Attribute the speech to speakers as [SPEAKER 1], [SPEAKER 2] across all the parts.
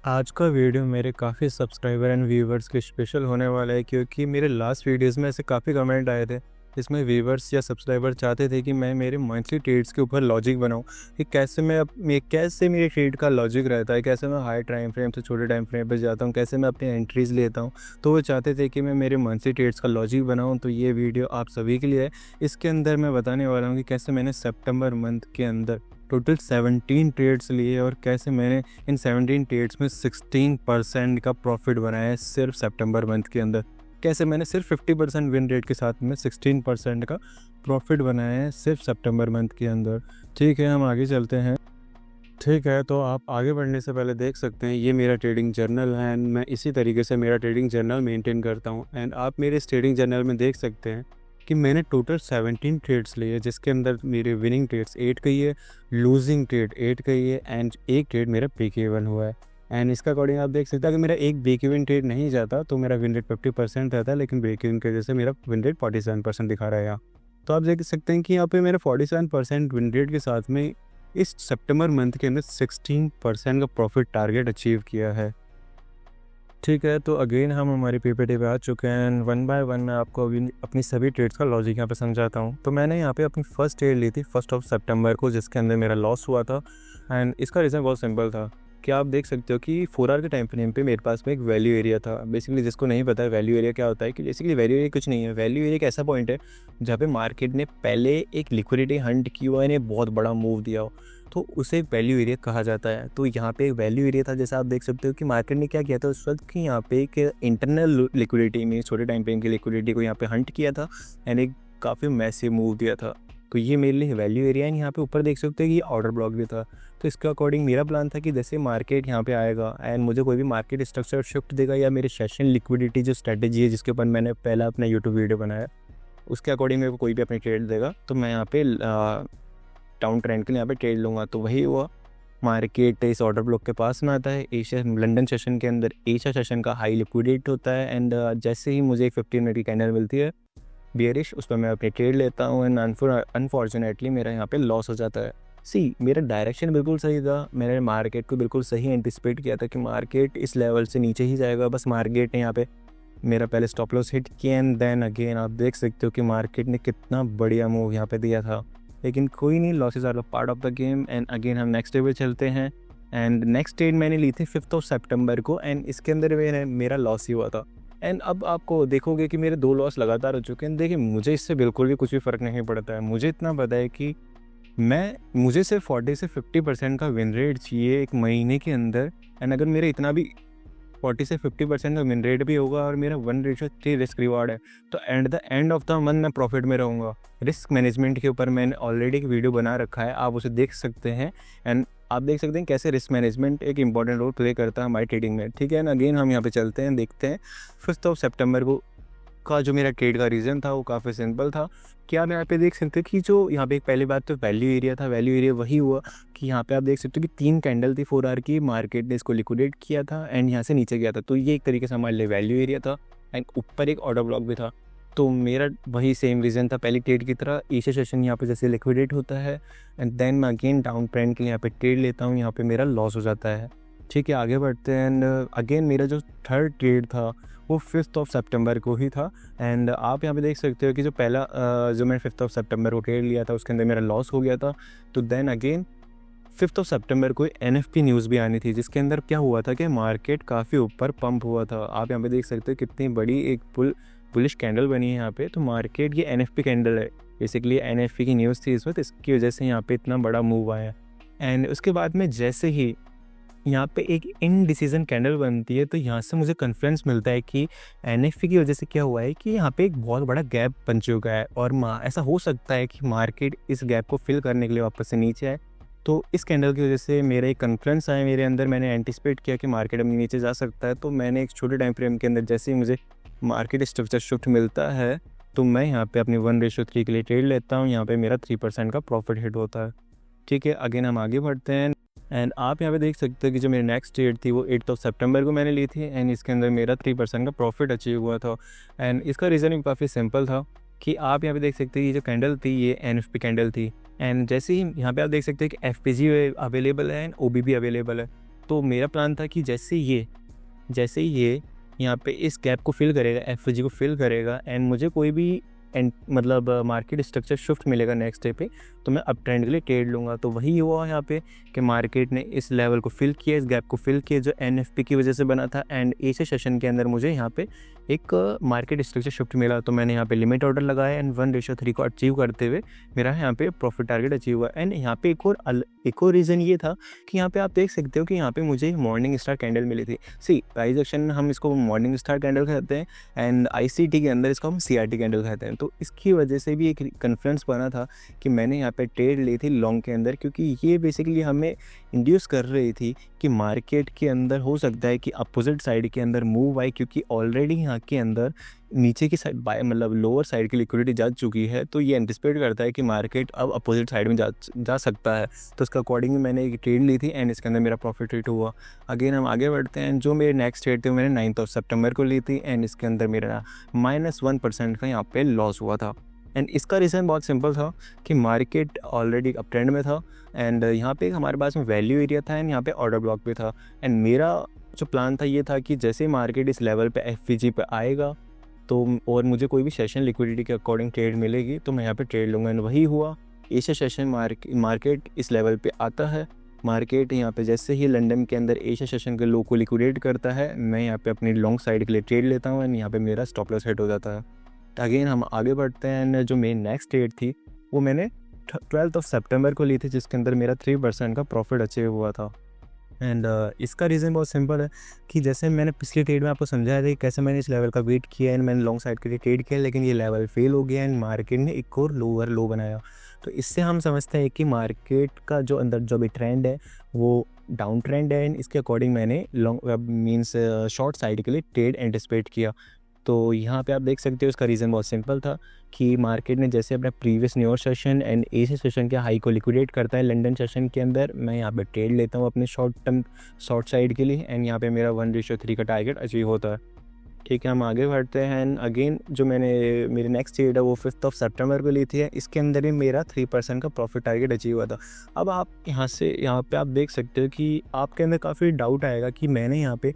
[SPEAKER 1] आज का वीडियो मेरे काफ़ी सब्सक्राइबर एंड व्यूवर्स के स्पेशल होने वाला है, क्योंकि मेरे लास्ट वीडियोस में ऐसे काफ़ी कमेंट आए थे जिसमें व्यूवर्स या सब्सक्राइबर चाहते थे कि मैं मेरे मंथली ट्रेड्स के ऊपर लॉजिक बनाऊं कि कैसे मेरे ट्रेड का लॉजिक रहता है, कैसे मैं हाई टाइम फ्रेम से छोटे टाइम फ्रेम पर जाता हूं, कैसे मैं अपनी एंट्रीज लेता हूं। तो वो चाहते थे कि मैं मेरे मंथली ट्रेड्स का लॉजिक बनाऊं। तो ये वीडियो आप सभी के लिए है। इसके अंदर मैं बताने वाला हूँ कि कैसे मैंने सितंबर मंथ के अंदर टोटल 17 ट्रेड्स लिए और कैसे मैंने इन 17 ट्रेड्स में 16% का प्रॉफिट बनाया है सिर्फ सितंबर मंथ के अंदर। कैसे मैंने सिर्फ 50% विन रेट के साथ में 16% का प्रॉफिट बनाया है सिर्फ सितंबर मंथ के अंदर। ठीक है, हम आगे चलते हैं। ठीक है, तो आप आगे बढ़ने से पहले देख सकते हैं ये मेरा ट्रेडिंग जर्नल है एंड मैं इसी तरीके से मेरा ट्रेडिंग जर्नल मेंटेन करता हूँ। एंड आप मेरे इस ट्रेडिंग जर्नल में देख सकते हैं कि मैंने टोटल 17 ट्रेड्स लिए, जिसके अंदर मेरे विनिंग ट्रेड्स 8 गई है, लूजिंग ट्रेड 8 गई है एंड एक ट्रेड मेरा ब्रेक इवन हुआ है। एंड इसका अकॉर्डिंग आप देख सकते हैं कि मेरा एक ब्रेक इवन ट्रेड नहीं जाता तो मेरा विन रेट 50% रहता है, लेकिन ब्रेक इवन की वजह से मेरा विन रेट 47% दिखा रहा है यहाँ। तो आप देख सकते हैं कि यहाँ पे मेरा 47% विन रेट के साथ में इस सितंबर मंथ के अंदर 16% का प्रॉफिट टारगेट अचीव किया है। ठीक है, तो अगेन हम हमारी पीपीटी पे आ चुके हैं। वन बाय वन मैं आपको अभी अपनी सभी ट्रेड्स का लॉजिक यहाँ पे समझाता हूँ। तो मैंने यहाँ पे अपनी फर्स्ट ट्रेड ली थी 1 सितंबर को, जिसके अंदर मेरा लॉस हुआ था। एंड इसका रीज़न बहुत सिंपल था कि आप देख सकते हो कि 4 आवर के टाइम फ्रेम पे मेरे पास में एक वैल्यू एरिया था। बेसिकली जिसको नहीं पता है वैल्यू एरिया क्या होता है, कि बेसिकली वैल्यू एरिया कुछ नहीं है। वैल्यू एरिया एक ऐसा पॉइंट है जहाँ पे मार्केट ने पहले एक लिक्विडिटी हंट की हुआ है, बहुत बड़ा मूव दिया हो, तो उसे वैल्यू एरिया कहा जाता है। तो यहाँ पे एक वैल्यू एरिया था, जैसा आप देख सकते हो कि मार्केट ने क्या किया था उस वक्त कि यहाँ पे एक इंटरनल लिक्विडिटी में छोटे टाइम फ्रेम की लिक्विडिटी को यहाँ पे हंट किया था एंड एक काफ़ी मैसिव मूव दिया था। तो ये मेरे लिए वैल्यू एरिया है। यहाँ पे ऊपर देख सकते हो कि ये ऑर्डर ब्लॉक भी था। तो इसके अकॉर्डिंग मेरा प्लान था कि जैसे मार्केट यहाँ पे आएगा एंड मुझे कोई भी मार्केट स्ट्रक्चर शिफ्ट देगा या मेरे सेशन लिक्विडिटी जो स्ट्रेटेजी है जिसके ऊपर मैंने पहला अपना यूट्यूब वीडियो बनाया, उसके अकॉर्डिंग मेरे को कोई भी अपनी ट्रेड देगा तो मैं यहाँ पे डाउन ट्रेंड के लिए यहाँ पे ट्रेड लूँगा। तो वही हुआ, मार्केट इस ऑर्डर ब्लॉक के पास में आता है। एशिया लंदन सेशन के अंदर एशिया सेशन का हाई लिक्विडेट होता है एंड जैसे ही मुझे एक 15 मिनट की कैंडल मिलती है बियरिश, उस पर मैं अपनी ट्रेड लेता हूँ एंड अनफॉर्चुनेटली मेरा यहाँ पे लॉस हो जाता है। मेरा डायरेक्शन बिल्कुल सही था। मैंने मार्केट को बिल्कुल सही एंटिसिपेट किया था कि मार्केट इस लेवल से नीचे ही जाएगा। बस मार्केट ने यहाँ पे मेरा पहले स्टॉप लॉस हिट किया एंड देन अगेन आप देख सकते हो कि मार्केट ने कितना बढ़िया मूव यहाँ पे दिया था। लेकिन कोई नहीं, losses are part of the game. And again हम नेक्स्ट डे पे चलते हैं। एंड नेक्स्ट ट्रेड मैंने ली थी 5 सितंबर को एंड इसके अंदर मेरा लॉस ही हुआ था। एंड अब आपको देखोगे कि मेरे 2 लॉस लगातार हो चुके हैं। देखिए, मुझे इससे बिल्कुल भी कुछ भी फ़र्क नहीं पड़ता है। मुझे इतना पता है कि मुझे सिर्फ 40 से 50% का विन रेट चाहिए एक महीने के अंदर। एंड अगर मेरे इतना भी 40 से 50% का विन रेट भी होगा और मेरा 1:3 रिस्क रिवार्ड है, तो the end of the month मैं प्रॉफिट में रहूँगा। रिस्क मैनेजमेंट के ऊपर मैंने ऑलरेडी एक वीडियो बना रखा है, आप उसे देख सकते हैं। एंड आप देख सकते हैं कैसे रिस्क मैनेजमेंट एक इंपॉर्टेंट रोल प्ले करता है हमारी ट्रेडिंग में। ठीक है, एंड अगेन हम यहाँ पे चलते हैं, देखते हैं 5 सितंबर को का जो मेरा ट्रेड का रीज़न था वो काफ़ी सिंपल था कि आप यहाँ पे देख सकते हैं कि जो यहाँ पे एक पहली बात तो वैल्यू एरिया था। वैल्यू एरिया वही हुआ कि यहाँ पे आप देख सकते हो कि 3 कैंडल थी 4 आवर की, मार्केट ने इसको लिक्विडेट किया था एंड यहाँ से नीचे गया था। तो ये एक तरीके से हमारे लिए वैल्यू एरिया था एंड ऊपर एक ऑर्डर ब्लॉक भी था। तो मेरा वही सेम रीज़न था पहली ट्रेड की तरह। एशिया सेशन यहाँ पे जैसे लिक्विडेट होता है एंड देन मैं अगेन डाउन ट्रेंड के लिए यहाँ पे ट्रेड लेता हूँ, यहाँ पे मेरा लॉस हो जाता है। ठीक है, आगे बढ़ते हैं। एंड अगेन मेरा जो थर्ड ट्रेड था वो 5 सितंबर को ही था। एंड आप यहाँ पे देख सकते हो कि जो पहला जो मैंने 5 सितंबर को ट्रेड लिया था उसके अंदर मेरा लॉस हो गया था। तो देन अगेन 5 सितंबर को NFP न्यूज़ भी आनी थी, जिसके अंदर क्या हुआ था कि मार्केट काफ़ी ऊपर पंप हुआ था। आप यहाँ पे देख सकते हो कितनी बड़ी एक बुलिश कैंडल बनी है यहाँ पे। तो मार्केट ये NFP कैंडल है, बेसिकली NFP की न्यूज़ थी इस वक्त, इसकी वजह से यहाँ पे इतना बड़ा मूव आया। एंड उसके बाद में जैसे ही यहाँ पे एक इनडिसीजन कैंडल बनती है तो यहाँ से मुझे कॉन्फिडेंस मिलता है कि NFP की वजह से क्या हुआ है कि यहाँ पे एक बहुत बड़ा गैप बन चुका है और ऐसा हो सकता है कि मार्केट इस गैप को फिल करने के लिए वापस से नीचे आए। तो इस कैंडल की वजह से मेरा एक कॉन्फिडेंस आया मेरे अंदर, मैंने एंटिसिपेट किया कि मार्केट अपनी नीचे जा सकता है। तो मैंने एक छोटे टाइम फ्रेम के अंदर जैसे ही मुझे मार्केट स्ट्रक्चर शिफ्ट मिलता है तो मैं यहाँ पे अपनी 1:3 के लिए ट्रेड लेता हूँ। यहाँ पे मेरा 3% का प्रॉफिट हिट होता है। ठीक है, अगेन हम आगे बढ़ते हैं। एंड आप यहाँ पे देख सकते हैं कि जो मेरी नेक्स्ट ट्रेड थी वो 8 सितंबर को मैंने ली थी एंड इसके अंदर मेरा 3% का प्रॉफिट अचीव हुआ था। एंड इसका रीज़न भी काफ़ी सिंपल था कि आप यहाँ पे देख सकते हैं ये जो कैंडल थी ये NFP कैंडल थी एंड जैसे ही यहाँ पे आप देख सकते हैं कि FPG अवेलेबल है एंड OB भी अवेलेबल है। तो मेरा प्लान था कि जैसे ही ये यहाँ पे इस गैप को फिल करेगा, एफ को फिल करेगा एंड मुझे कोई भी मतलब मार्केट स्ट्रक्चर शिफ्ट मिलेगा नेक्स्ट डे पे, तो मैं अप ट्रेंड के लिए ट्रेड लूँगा। तो वही हुआ यहाँ पे कि मार्केट ने इस लेवल को फिल किया, इस गैप को फिल किया जो NFP की वजह से बना था एंड एशिया सेशन के अंदर मुझे यहाँ पे एक मार्केट स्ट्रक्चर शिफ्ट मिला। तो मैंने यहाँ पे लिमिट ऑर्डर लगाया एंड 1:3 को अचीव करते हुए मेरा यहाँ पे प्रॉफिट टारगेट अचीव हुआ। एंड यहाँ पे एक और रीज़न ये था कि यहाँ पे आप देख सकते हो कि यहाँ पे मुझे मॉर्निंग स्टार कैंडल मिली थी। प्राइस एक्शन में हम इसको मॉर्निंग स्टार कैंडल कहते हैं एंड ICT के अंदर इसको हम CRT कैंडल कहते हैं। तो इसकी वजह से भी एक कन्फ्रेंस बना था कि मैंने यहाँ पे ट्रेड ली थी लॉन्ग के अंदर, क्योंकि ये बेसिकली हमें इंड्यूस कर रही थी कि मार्केट के अंदर हो सकता है कि अपोजिट साइड के अंदर मूव आए, क्योंकि ऑलरेडी यहाँ के अंदर नीचे की साइड बाय मतलब लोअर साइड की लिक्विडिटी जा चुकी है। तो ये एंटिसिपेट करता है कि मार्केट अब अपोजिट साइड में जा सकता है। तो उसका अकॉर्डिंगली मैंने एक ट्रेड ली थी एंड इसके अंदर मेरा प्रॉफिट रेट हुआ। अगेन हम आगे बढ़ते हैं। जो मेरे नेक्स्ट ट्रेड थे मैंने 9 सितंबर को ली थी एंड इसके अंदर मेरा -1% का यहाँ पे लॉस हुआ था। एंड इसका रीज़न बहुत सिंपल था कि मार्केट ऑलरेडी अप ट्रेंड में था एंड यहाँ पे हमारे पास में वैल्यू एरिया था एंड यहाँ पे ऑर्डर ब्लॉक भी था। एंड मेरा जो प्लान था ये था कि जैसे मार्केट इस लेवल पे FVG पे आएगा तो और मुझे कोई भी सेशन लिक्विडिटी के अकॉर्डिंग ट्रेड मिलेगी तो मैं यहाँ पे ट्रेड लूँगा। एंड वही हुआ। एशिया सेशन मार्केट इस लेवल पे आता है। मार्केट यहाँ पे जैसे ही लंदन के अंदर एशिया सेशन के लो को लिक्विडेट करता है, मैं यहाँ पे अपनी लॉन्ग साइड के लिए ट्रेड लेता हूँ एंड यहाँ पे मेरा स्टॉप लॉस हिट हो जाता है। अगेन हम आगे बढ़ते हैं एंड जो मेरी नेक्स्ट ट्रेड थी वो मैंने 12 सितंबर को ली थी, जिसके अंदर मेरा 3% का प्रॉफिट अचीव हुआ था। एंड इसका रीज़न बहुत सिंपल है कि जैसे मैंने पिछली ट्रेड में आपको समझाया था कि कैसे मैंने इस लेवल का वेट किया एंड मैंने लॉन्ग साइड के लिए ट्रेड किया, लेकिन ये लेवल फेल हो गया एंड मार्केट ने एक और लोअर लो बनाया। तो इससे हम समझते हैं कि मार्केट का जो अंदर जो भी ट्रेंड है वो डाउन ट्रेंड है एंड इसके अकॉर्डिंग मैंने लॉन्ग शॉर्ट साइड के लिए ट्रेड एंटिसिपेट किया। तो यहाँ पे आप देख सकते हो इसका रीज़न बहुत सिंपल था कि मार्केट ने जैसे अपना previous New York session and Asia session के हाई को लिक्विडेट करता है लंदन सेशन के अंदर, मैं यहाँ पे ट्रेड लेता हूँ अपने शॉर्ट साइड के लिए एंड यहाँ पे मेरा 1:3 का टारगेट अचीव होता है। ठीक है, हम आगे बढ़ते हैं। एंड अगेन जो मेरी नेक्स्ट ट्रेड है वो 5 सितंबर को ली थी। इसके अंदर भी मेरा 3% का प्रॉफिट टारगेट अचीव हुआ था। अब आप यहाँ पे आप देख सकते हो कि आपके अंदर काफ़ी डाउट आएगा कि मैंने यहाँ पे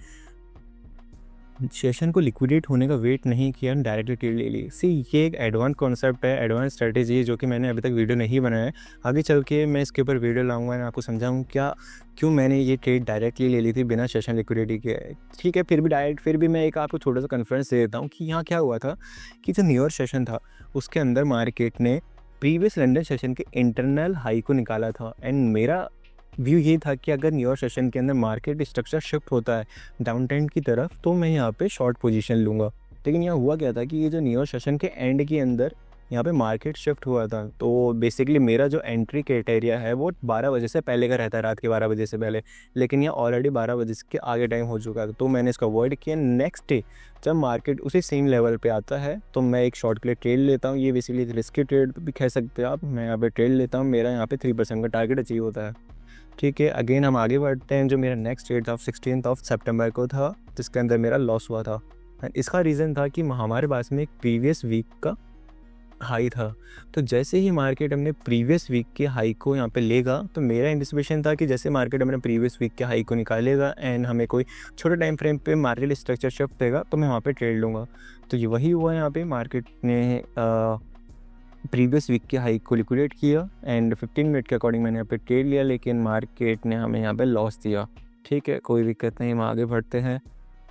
[SPEAKER 1] सेशन को लिक्विडेट होने का वेट नहीं किया, डायरेक्टली ट्रेड ले ली। ये एक एडवांस कॉन्सेप्ट है, एडवांस स्ट्रेटेजी है जो कि मैंने अभी तक वीडियो नहीं बनाया है। आगे चल के मैं इसके ऊपर वीडियो लाऊंगा और आपको समझाऊँ क्यों मैंने ये ट्रेड डायरेक्टली ले ली थी बिना सेशन लिक्विडिटी के। ठीक है, फिर भी मैं एक आपको छोटा सा कन्फ्रेंस दे देता हूँ कि यहाँ क्या हुआ था कि जो न्यूयॉर्क सेशन था उसके अंदर मार्केट ने प्रीवियस लंदन सेशन के इंटरनल हाई को निकाला था एंड मेरा व्यू ये था कि अगर न्यूयॉर्क सेशन के अंदर मार्केट स्ट्रक्चर शिफ्ट होता है डाउन ट्रेंड की तरफ तो मैं यहाँ पे शॉर्ट पोजीशन लूँगा। लेकिन यहाँ हुआ क्या था कि ये जो न्यूयॉर्क सेशन के एंड के अंदर यहाँ पे मार्केट शिफ्ट हुआ था। तो बेसिकली मेरा जो एंट्री क्राइटेरिया है वो 12 बजे से पहले का रहता है, रात के 12 बजे से पहले, लेकिन यहाँ ऑलरेडी 12 बजे के आगे टाइम हो चुका था। तो मैंने इसका अवॉइड किया। नेक्स्ट डे जब मार्केट उसी सेम लेवल पे आता है तो मैं एक शॉर्ट के लिए ट्रेड लेता हूँ। ये बेसिकली रिस्की ट्रेड भी कह सकते हैं आप। मैं यहाँ पे ट्रेड लेता हूँ, मेरा यहाँ पे 3% का टारगेट अचीव होता है। ठीक है, अगेन हम आगे बढ़ते हैं। जो मेरा नेक्स्ट ट्रेड था 16 सितंबर को था, जिसके अंदर मेरा लॉस हुआ था। इसका रीज़न था कि हमारे पास में एक प्रीवियस वीक का हाई था। तो जैसे ही मार्केट अपने प्रीवियस वीक के हाई को यहाँ पे लेगा तो मेरा एंटिसिपेशन था कि जैसे मार्केट अपने प्रीवियस वीक के हाई को निकालेगा एंड हमें कोई छोटे टाइम फ्रेम पे मार्केट स्ट्रक्चर शिफ्ट देगा तो मैं वहाँ पे ट्रेड लूँगा। तो ये वही हुआ। यहाँ पे मार्केट ने प्रीवियस वीक के हाई को लिक्विडेट किया एंड 15 मिनट के अकॉर्डिंग मैंने यहाँ पे ट्रेड लिया, लेकिन मार्केट ने हमें यहाँ पे लॉस दिया। ठीक है, कोई दिक्कत नहीं, हम आगे बढ़ते हैं।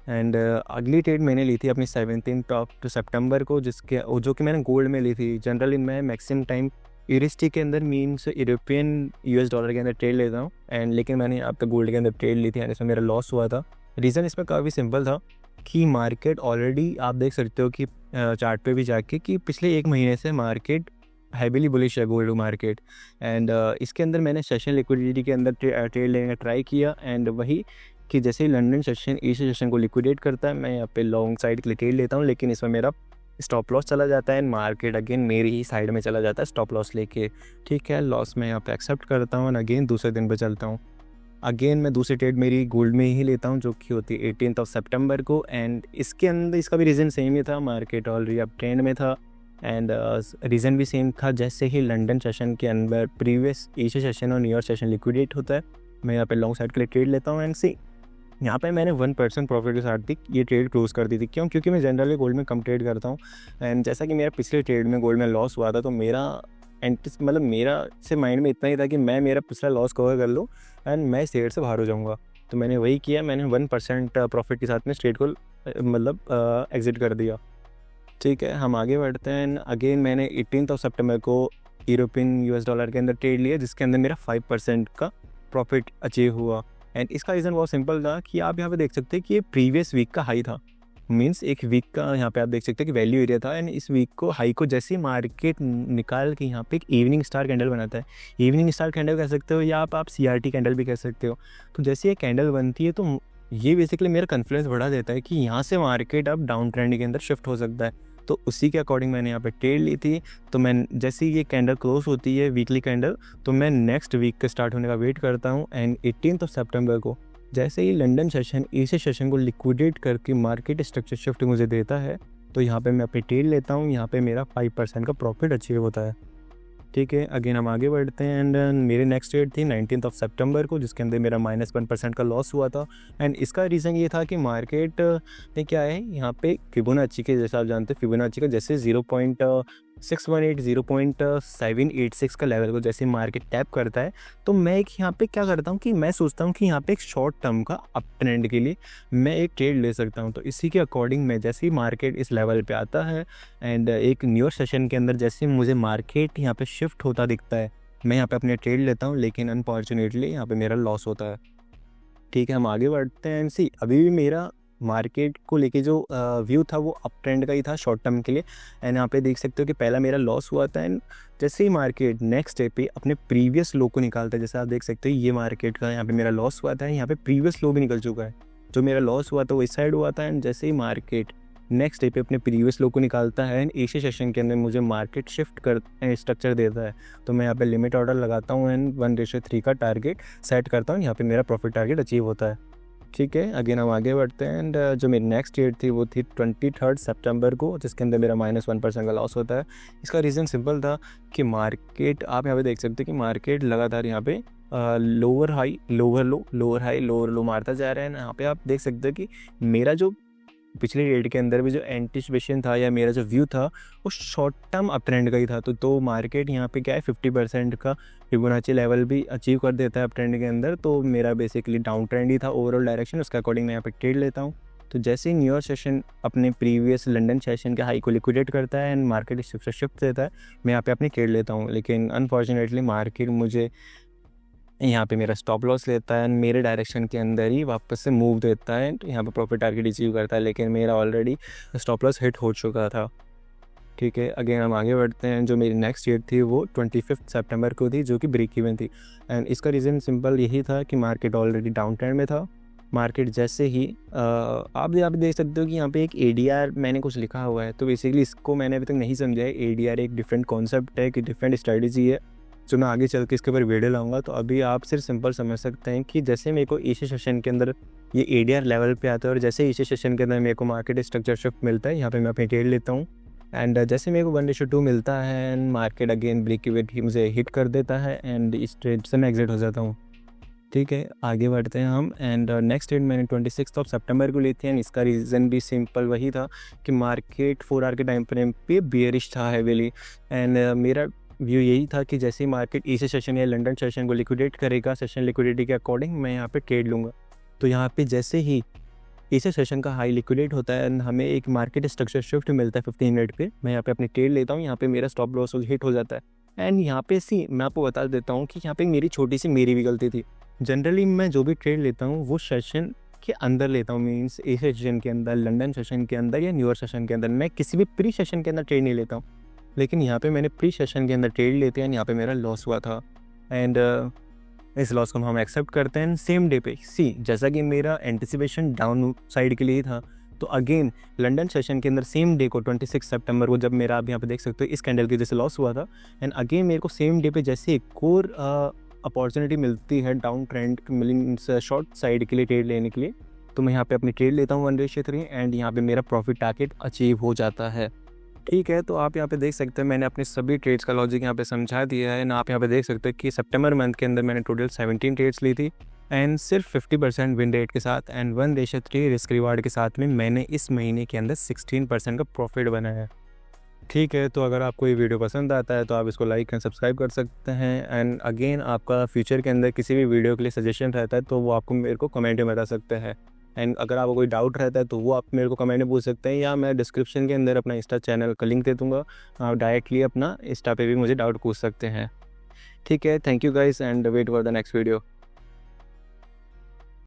[SPEAKER 1] एंड अगली ट्रेड मैंने ली थी अपनी 17 सितंबर को, जो कि मैंने गोल्ड में ली थी। जनरली मैं मैक्सिमम टाइम यूएसडी के अंदर मीन्स यूरोपियन US डॉलर के अंदर ट्रेड लेता हूँ लेकिन मैंने अब तक गोल्ड के अंदर ट्रेड ली थी एंड इसमें मेरा लॉस हुआ था। रीज़न इसमें काफ़ी सिंपल था कि मार्केट ऑलरेडी आप देख सकते हो कि चार्ट पे भी जाके कि पिछले 1 महीने से मार्केट हैवीली बुलिश है गोल्ड मार्केट एंड इसके अंदर मैंने सेशन लिक्विडिटी के अंदर ट्रेड लेने का ट्राई किया एंड वही कि जैसे ही लंदन सेशन एशिया सेशन को लिक्विडेट करता है मैं यहाँ पे लॉन्ग साइड के लिए ट्रेड लेता हूँ, लेकिन इसमें मेरा स्टॉप लॉस चला जाता है एंड मार्केट अगेन मेरी ही साइड में चला जाता है स्टॉप लॉस लेके। ठीक है, लॉस मैं यहाँ पे एक्सेप्ट करता हूँ एंड अगेन दूसरे दिन पे चलता हूँ। अगेन मैं दूसरी ट्रेड मेरी गोल्ड में ही लेता हूँ जो कि होती है 18 सितंबर को एंड इसके अंदर इसका भी रीज़न सेम ही था, मार्केट ऑलरेडी अब ट्रेंड में था एंड रीज़न भी सेम था। जैसे ही लंदन सेशन के अंदर प्रीवियस एशिया सेशन और न्यूयॉर्क सेशन लिक्विडेट होता है मैं यहाँ पे लॉन्ग साइड के लिए ट्रेड लेता हूँ एंड सी यहाँ पे मैंने 1% प्रॉफिट के साथ भी ये ट्रेड क्लोज कर दी थी। क्यों? क्योंकि मैं जनरली गोल्ड में कम ट्रेड करता हूँ एंड जैसा कि मेरा पिछले ट्रेड में गोल्ड में लॉस हुआ था, तो मेरा से माइंड में इतना ही था कि मैं मेरा पिछला लॉस कवर कर लूँ एंड मैं इस ट्रेड से बाहर हो जाऊँगा। तो मैंने वही किया, मैंने 1% प्रॉफिट के साथ में इस ट्रेड को एग्ज़िट कर दिया। ठीक है, हम आगे बढ़ते हैं। अगेन मैंने 18 सितंबर को यूरोपियन यूएस डॉलर के अंदर ट्रेड लिया, जिसके अंदर मेरा 5% का प्रॉफिट अचीव हुआ एंड इसका रीज़न बहुत सिंपल था कि आप यहाँ पे देख सकते हैं कि ये प्रीवियस वीक का हाई था। मींस एक वीक का यहाँ पे आप देख सकते हैं कि वैल्यू एरिया था एंड इस वीक को हाई को जैसे ही मार्केट निकाल के यहाँ पे एक इवनिंग स्टार कैंडल बनाता है। इवनिंग स्टार कैंडल कह सकते हो या आप CRT कैंडल भी कह सकते हो। तो जैसे ये कैंडल बनती है तो ये बेसिकली मेरा कॉन्फिडेंस बढ़ा देता है कि यहाँ से मार्केट अब डाउन ट्रेंड के अंदर शिफ्ट हो सकता है। तो उसी के अकॉर्डिंग मैंने यहाँ पे ट्रेड ली थी। तो मैं जैसे ही ये कैंडल क्लोज होती है वीकली कैंडल, तो मैं नेक्स्ट वीक के स्टार्ट होने का वेट करता हूँ एंड 18 सितंबर को जैसे ही लंदन सेशन एशिया सेशन को लिक्विडेट करके मार्केट स्ट्रक्चर शिफ्ट मुझे देता है, तो यहाँ पे मैं अपनी ट्रेड लेता हूँ। यहाँ पे मेरा 5% का प्रॉफिट अचीव होता है। ठीक है, अगेन हम आगे बढ़ते हैं एंड मेरी नेक्स्ट ट्रेड थी 19 सितंबर को, जिसके अंदर मेरा -1% का लॉस हुआ था एंड इसका रीज़न ये था कि मार्केट में क्या है, यहाँ पे फिबोनाची के जैसा आप जानते हैं, फिबोनाची का जैसे 0.618 0.786 का लेवल को जैसे मार्केट टैप करता है, तो मैं एक यहाँ पे क्या करता हूँ कि मैं सोचता हूँ कि यहाँ पे एक शॉर्ट टर्म का अप ट्रेंड के लिए मैं एक ट्रेड ले सकता हूँ। तो इसी के अकॉर्डिंग मैं जैसे ही मार्केट इस लेवल पे आता है एंड एक न्यू सेशन के अंदर जैसे ही मुझे मार्केट यहाँ पे शिफ्ट होता दिखता है, मैं यहाँ पे अपने ट्रेड लेता हूँ, लेकिन अनफॉर्चुनेटली यहाँ पे मेरा लॉस होता है। ठीक है, हम आगे बढ़ते हैं। सी अभी भी मेरा मार्केट को लेके जो व्यू था वो अप ट्रेंड का ही था शॉर्ट टर्म के लिए एंड यहाँ पे देख सकते हो कि पहला मेरा लॉस हुआ था एंड जैसे ही मार्केट नेक्स्ट डे पे अपने प्रीवियस लो को निकालता है, जैसे आप देख सकते हो ये मार्केट का यहाँ पे मेरा लॉस हुआ था, यहाँ पे प्रीवियस लो भी निकल चुका है। जो मेरा लॉस हुआ था वो इस साइड हुआ था एंड जैसे ही मार्केट नेक्स्ट डे पे अपने प्रीवियस लो को निकालता है एंड एशिया सेशन के अंदर मुझे मार्केट शिफ्ट कर स्ट्रक्चर देता है, तो मैं यहाँ पे लिमिट ऑर्डर लगाता हूँ एंड 1:3 का टारगेट सेट करता हूँ। यहाँ पे मेरा प्रॉफिट टारगेट अचीव होता है। ठीक है, अगेन हम आगे बढ़ते हैं एंड जो मेरी नेक्स्ट ट्रेड थी वो थी 23 सितंबर को, जिसके अंदर मेरा -1% का लॉस होता है। इसका रीज़न सिंपल था कि मार्केट आप यहाँ पे देख सकते हैं कि मार्केट लगातार यहाँ पे लोअर हाई लोअर लो लोअर हाई लोअर लो मारता जा रहा है। यहाँ पे आप देख सकते हो कि मेरा जो पिछले ट्रेड के अंदर भी जो एंटिसिपेशन था या मेरा जो व्यू था वो शॉर्ट टर्म अप ट्रेंड का ही था। तो मार्केट यहाँ पे क्या है 50% का फिबोनाची लेवल भी अचीव कर देता है अप ट्रेंड के अंदर। तो मेरा बेसिकली डाउन ट्रेंड ही था ओवरऑल डायरेक्शन, उसके अकॉर्डिंग मैं यहाँ पे ट्रेड लेता हूँ। तो जैसे ही न्यू ईयर सेशन अपने प्रीवियस लंदन सेशन के हाई को लिक्विडेट करता है एंड मार्केट शिफ्ट देता है, मैं यहाँ पे अपनी ट्रेड लेता हूँ। लेकिन अनफॉर्चुनेटली मार्केट मुझे यहाँ पे मेरा स्टॉप लॉस लेता है एंड मेरे डायरेक्शन के अंदर ही वापस से मूव देता है एंड यहाँ पे प्रॉफिट टारगेट अचीव करता है, लेकिन मेरा ऑलरेडी स्टॉप लॉस हिट हो चुका था। ठीक है, अगेन हम आगे बढ़ते हैं। जो मेरी नेक्स्ट ट्रेड थी वो 25 सितंबर को थी, जो कि ब्रेक इवन थी एंड इसका रीज़न सिंपल यही था कि मार्केट ऑलरेडी डाउन ट्रेंड में था। मार्केट जैसे ही आप यहाँ पे देख सकते हो कि यहाँ पे एक ADR मैंने कुछ लिखा हुआ है, तो बेसिकली इसको मैंने अभी तक नहीं समझा है। ADR एक डिफरेंट कॉन्सेप्ट है, कि डिफरेंट स्ट्रेटजी है, जो मैं आगे चल के इसके ऊपर वीडियो लाऊंगा। तो अभी आप सिर्फ सिंपल समझ सकते हैं कि जैसे मेरे को एशिया सेशन के अंदर ये ADR लेवल पे आता है और जैसे एशिया सेशन के अंदर मेरे को मार्केट स्ट्रक्चर शिफ्ट मिलता है, यहाँ पे मैं अपनी ट्रेड लेता हूँ एंड जैसे मेरे को 1:2 मिलता है and market again break even ही मुझे हिट कर देता है एंड इस ट्रेड से मैं एग्जिट हो जाता हूँ। ठीक है, आगे बढ़ते हैं हम एंड नेक्स्ट ट्रेड मैंने 26 सितंबर को ली थी एंड इसका रीज़न भी सिंपल वही था कि मार्केट 4 आवर के टाइम फ्रेम पे बेयरिश था हैवीली एंड मेरा व्यू यही था कि जैसे ही मार्केट एशिया सेशन या लंदन सेशन को लिक्विडेट करेगा, सेशन लिक्विडिटी के अकॉर्डिंग मैं यहाँ पे ट्रेड लूँगा। तो यहाँ पे जैसे ही एशिया सेशन का हाई लिक्विडेट होता है एंड हमें एक मार्केट स्ट्रक्चर शिफ्ट मिलता है 15 मिनट पे, मैं यहाँ पे अपनी ट्रेड लेता हूँ। यहाँ पे मेरा स्टॉप लॉस हिट हो जाता है एंड यहाँ पे मैं आपको बता देता हूँ कि यहाँ पे मेरी छोटी सी मेरी भी गलती थी। जनरली मैं जो भी ट्रेड लेता हूँ वो सेशन के अंदर लेता हूँ, मीन्स एशिया सेशन के अंदर, लंदन सेशन के अंदर या न्यूयॉर्क सेशन के अंदर। मैं किसी भी प्री सेशन के अंदर ट्रेड नहीं लेता हूँ, लेकिन यहाँ पे मैंने प्री सेशन के अंदर ट्रेड लेते हैं, यहाँ पे मेरा लॉस हुआ था एंड इस लॉस को हम एक्सेप्ट करते हैं सेम डे पे। जैसा कि मेरा एंटिसिपेशन डाउन साइड के लिए था, तो अगेन लंदन सेशन के अंदर सेम डे को 26 सितंबर को जब मेरा आप यहाँ पे देख सकते हो इस कैंडल की जैसे लॉस हुआ था एंड अगेन मेरे को सेम डे पे जैसे एक और अपॉर्चुनिटी मिलती है down trend means short side के लिए ट्रेड लेने के लिए, तो मैं यहाँ पे अपनी ट्रेड लेता हूँ 1:3 एंड यहाँ पे मेरा प्रॉफिट टारगेट अचीव हो जाता है। ठीक है, तो आप यहाँ पे देख सकते हैं मैंने अपने सभी ट्रेड्स का लॉजिक यहाँ पे समझा दिया है ना। आप यहाँ पे देख सकते हैं कि सितंबर मंथ के अंदर मैंने टोटल 17 ट्रेड्स ली थी एंड सिर्फ 50% विन रेट के साथ एंड 1/3 रिस्क रिवार्ड के साथ में मैंने इस महीने के अंदर 16% का प्रॉफिट बनाया है। ठीक है, तो अगर आपको ये वीडियो पसंद आता है तो आप इसको लाइक एंड सब्सक्राइब कर सकते हैं एंड अगेन आपका फ्यूचर के अंदर किसी भी वीडियो के लिए सजेशन रहता है तो वो आपको मेरे को कमेंट में बता सकते हैं। एंड अगर आपको कोई डाउट रहता है तो वो आप मेरे को कमेंट में पूछ सकते हैं या मैं डिस्क्रिप्शन के अंदर अपना इंस्टा चैनल का लिंक दे दूँगा। आप डायरेक्टली अपना इंस्टा पे भी मुझे डाउट पूछ सकते हैं। ठीक है, thank you guys and wait for the next video.